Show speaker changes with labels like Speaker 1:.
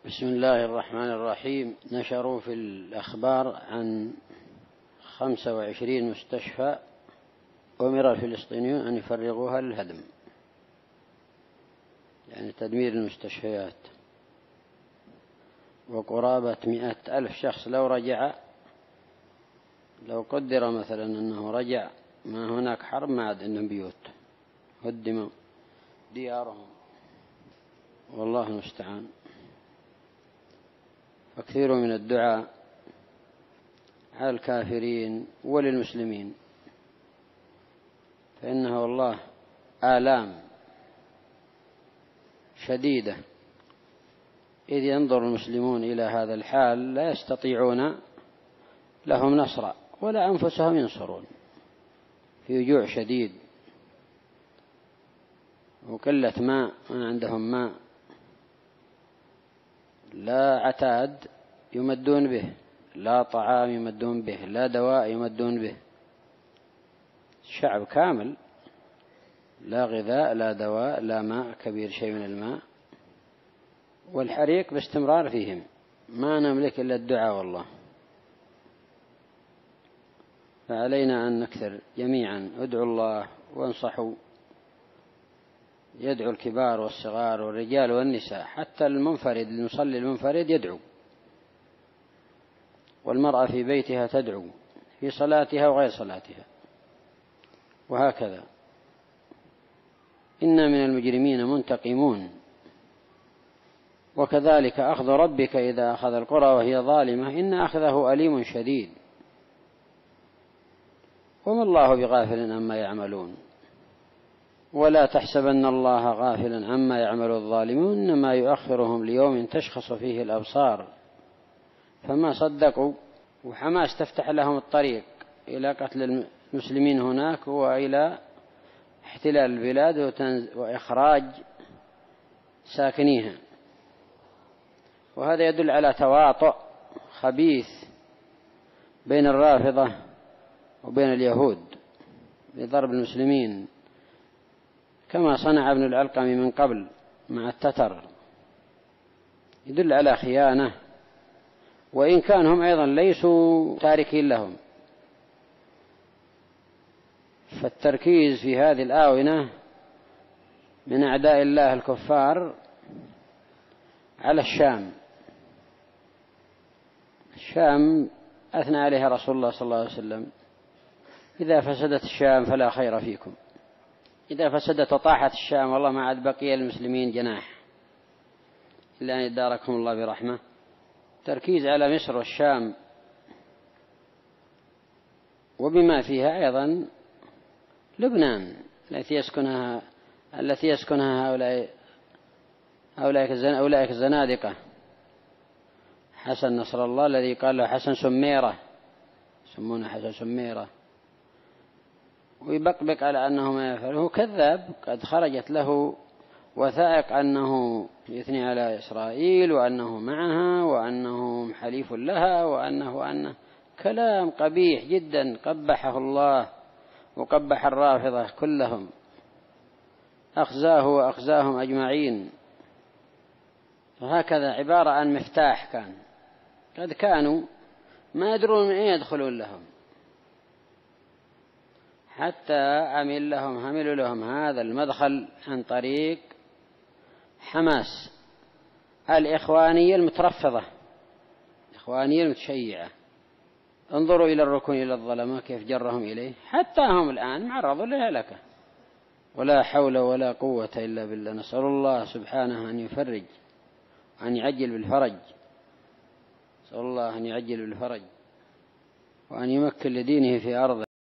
Speaker 1: بسم الله الرحمن الرحيم. نشروا في الأخبار عن 25 مستشفى أمر الفلسطينيون أن يفرغوها للهدم، يعني تدمير المستشفيات، وقرابة 100,000 شخص لو قدر مثلا أنه رجع ما هناك حرب ما عاد عندهم بيوت، هدموا ديارهم، والله المستعان. فكثير من الدعاء على الكافرين وللمسلمين، فإنه والله آلام شديدة، إذ ينظر المسلمون إلى هذا الحال لا يستطيعون لهم نصرا ولا أنفسهم ينصرون، في جوع شديد وقلة ماء، ما عندهم ماء، لا عتاد يمدون به، لا طعام يمدون به، لا دواء يمدون به، شعب كامل لا غذاء لا دواء لا ماء، كبير شيء من الماء، والحريق باستمرار فيهم، ما نملك إلا الدعاء والله. فعلينا أن نكثر جميعا ادعوا الله وانصحوا، يدعو الكبار والصغار والرجال والنساء، حتى المنفرد المصلي المنفرد يدعو، والمرأة في بيتها تدعو في صلاتها وغير صلاتها، وهكذا. إن من المجرمين منتقمون، وكذلك أخذ ربك إذا أخذ القرى وهي ظالمة إن أخذه أليم شديد، وما الله بغافل عما يعملون، ولا تحسبن الله غافلا عما يعمل الظالمون، إنما يؤخرهم ليوم تشخص فيه الأبصار. فما صدقوا، وحماس تفتح لهم الطريق إلى قتل المسلمين هناك وإلى احتلال البلاد وإخراج ساكنيها، وهذا يدل على تواطؤ خبيث بين الرافضة وبين اليهود بضرب المسلمين، كما صنع ابن العلقم من قبل مع التتر، يدل على خيانة، وإن كانوا أيضا ليسوا تاركين لهم. فالتركيز في هذه الآونة من أعداء الله الكفار على الشام أثنى عليها رسول الله صلى الله عليه وسلم: إذا فسدت الشام فلا خير فيكم، إذا فسدت وطاحت الشام والله ما عاد بقي المسلمين جناح إلا أن يداركهم الله برحمة. تركيز على مصر والشام وبما فيها أيضا لبنان التي يسكنها أولئك الزنادقة، حسن نصر الله الذي قال له حسن سميرة، يسمونه حسن سميرة، ويبقبق على أنه ما يفعله كذاب، قد خرجت له وثائق أنه يثني على إسرائيل وأنه معها وأنه حليف لها وأنه كلام قبيح جدا، قبحه الله وقبح الرافضة كلهم، أخزاه وأخزاهم أجمعين. فهكذا عبارة عن مفتاح، قد كانوا ما يدرون من أين يدخلون لهم، حتى عملوا لهم هذا المدخل عن طريق حماس الإخوانية المترفضة، الإخوانية المتشيعة. انظروا إلى الركون إلى الظلمة كيف جرهم إليه، حتى هم الآن معرضوا للهلكة. ولا حول ولا قوة إلا بالله. نسأل الله سبحانه أن يفرج، أن يعجل بالفرج، نسأل الله أن يعجل بالفرج وأن يمكن لدينه في أرضه.